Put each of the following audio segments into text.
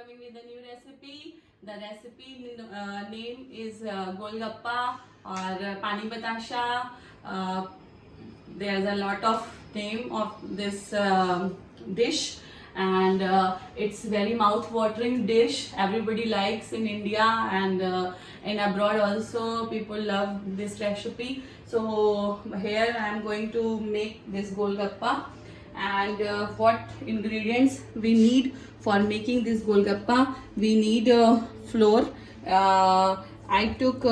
coming with a new recipe. The recipe name is Golgappa or Pani Batasha. There's a lot of name of this dish, and it's very mouth-watering dish. Everybody likes in India, and in abroad also people love this recipe. So here I am going to make this Golgappa. And what ingredients we need for making this Golgappa? We need flour. I took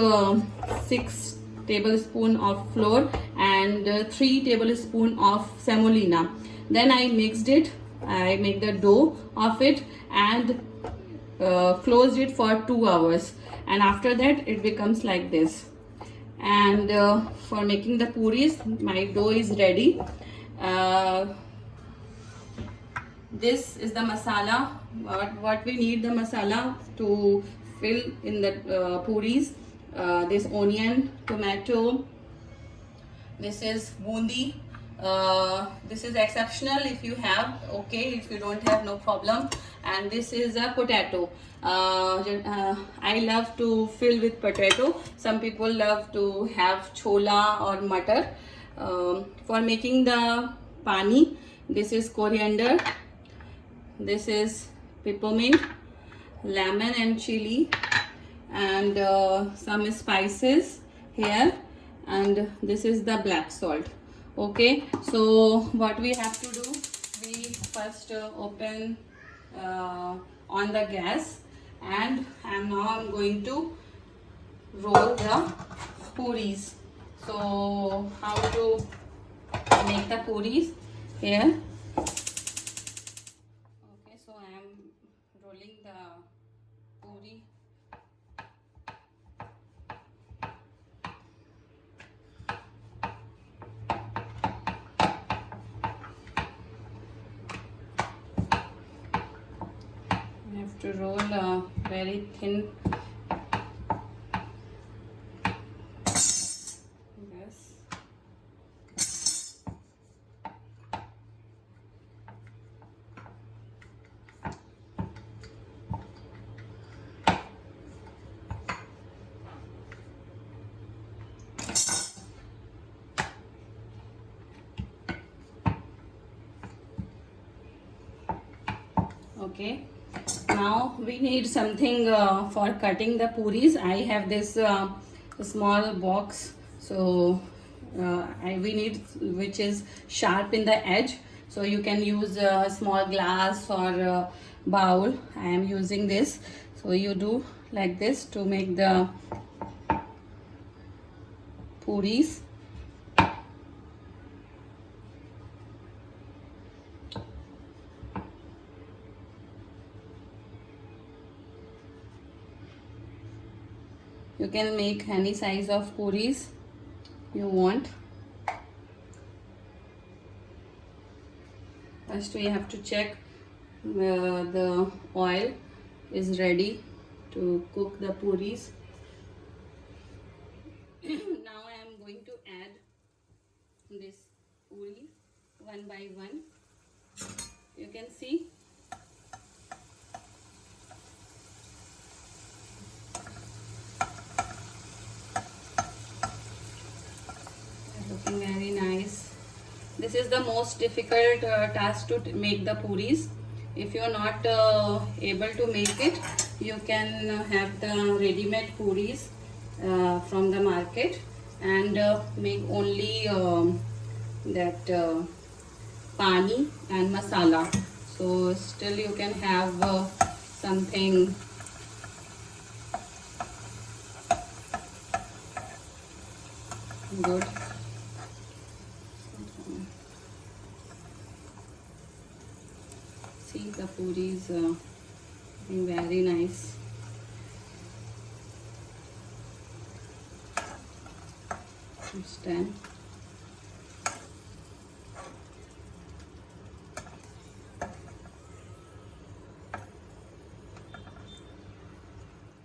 6 tablespoon of flour and 3 tablespoon of semolina. Then I mixed it. I make the dough of it and closed it for 2 hours, and after that it becomes like this. And for making the puris, my dough is ready. This is the masala. What we need the masala to fill in the puris. This onion, tomato. This is bundi. This is exceptional if you have, okay, if you don't have, no problem. And this is a potato. I love to fill with potato. Some people love to have chola or matar. For making the pani, this is coriander, this is peppermint, lemon and chili, and some spices here, and this is the black salt. Okay, so what we have to do, we first open on the gas, and now I'm going to roll the puris. So how to make the puris here? Okay, so I am rolling the puri. I have to roll a very thin. Yes. Okay, now we need something for cutting the puris. I have this small box, so we need which is sharp in the edge. So you can use a small glass or a bowl. I am using this. So you do like this to make the puris. You can make any size of puris you want. First we have to check the oil is ready to cook the puris. Now I am going to add this puri one by one. You can see. Looking very nice. This is the most difficult task to make the puris. If you are not able to make it, you can have the ready-made puris from the market and make only that pani and masala. So still you can have something good. See, the puris looking very nice. Stand.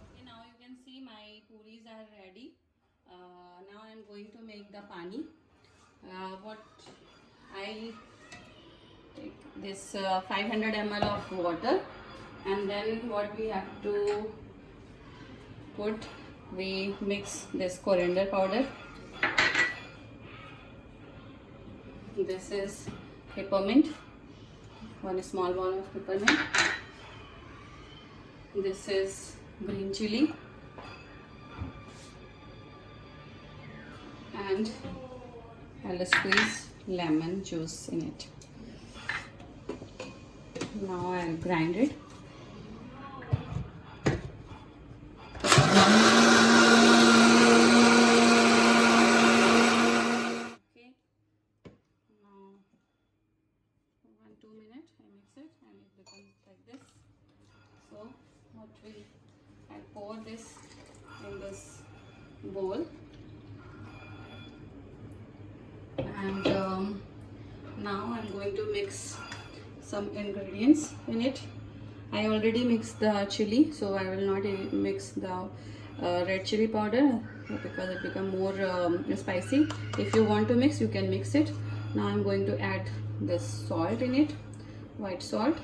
Okay, now you can see my puris are ready. Now I am going to make the pani. What I take this 500 ml of water, And then what we have to put, we mix this coriander powder. This is peppermint, 1 small ball of peppermint. This is green chili, and I'll squeeze lemon juice in it. Now I'll grind it. Okay, now 1-2 minutes I mix it and it becomes like this. So what I'll pour this in this bowl, and now I'm going to mix some ingredients in it. I already mixed the chili, so I will not mix the red chili powder because it become more spicy. If you want to mix, you can mix it. Now I'm going to add this salt in it, white salt,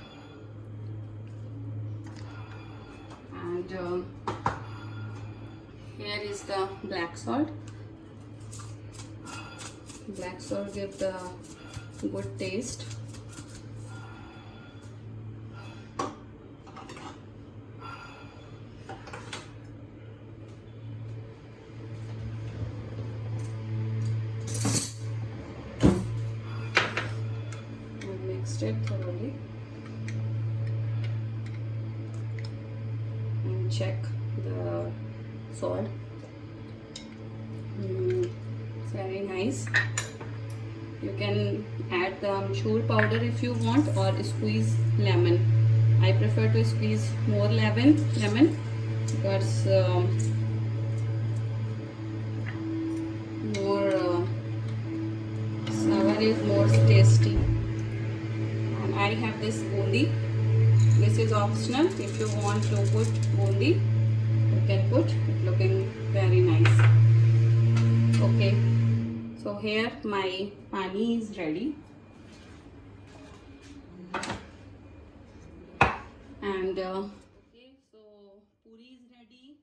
and here is the black salt. Black salt gives the good taste. Mixed it thoroughly and check the salt. It's very nice. You can add the amchur powder if you want, or squeeze lemon. I prefer to squeeze more lemon because more sour is more tasty. And I have this bundi. This is optional. If you want to put bundi, you can put. It's looking very nice. Okay, so here my pani is ready, and okay, so puri is ready.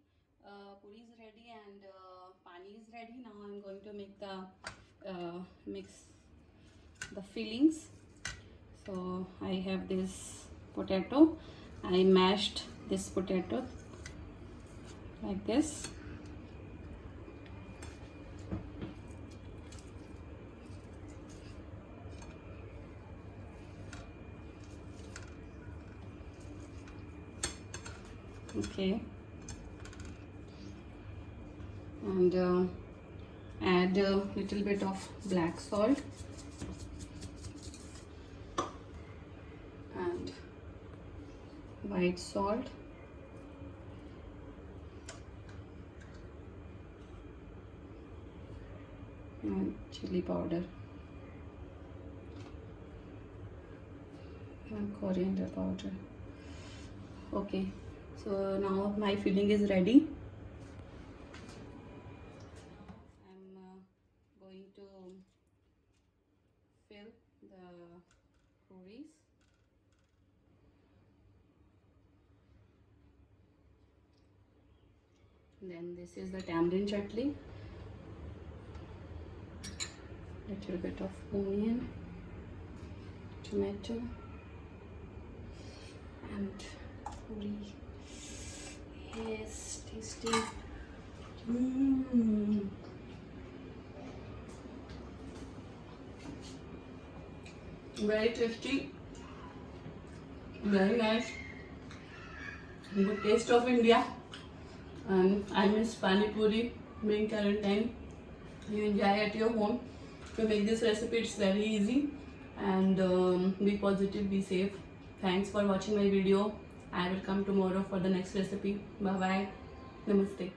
Puri is ready and pani is ready. Now I'm going to make the mix the fillings. So I have this potato. I mashed this potato like this. Okay, and add a little bit of black salt and white salt and chili powder and coriander powder. Okay, so now my filling is ready. I'm going to fill the puris. Then this is the tamarind chutney. Little bit of onion, tomato, and puri. Yes, tasty. Very tasty. Very nice. Good taste of India. And I miss Pani Puri being quarantine. You enjoy at your home. To make this recipe, it's very easy. And be positive, be safe. Thanks for watching my video. I will come tomorrow for the next recipe. Bye bye. Namaste.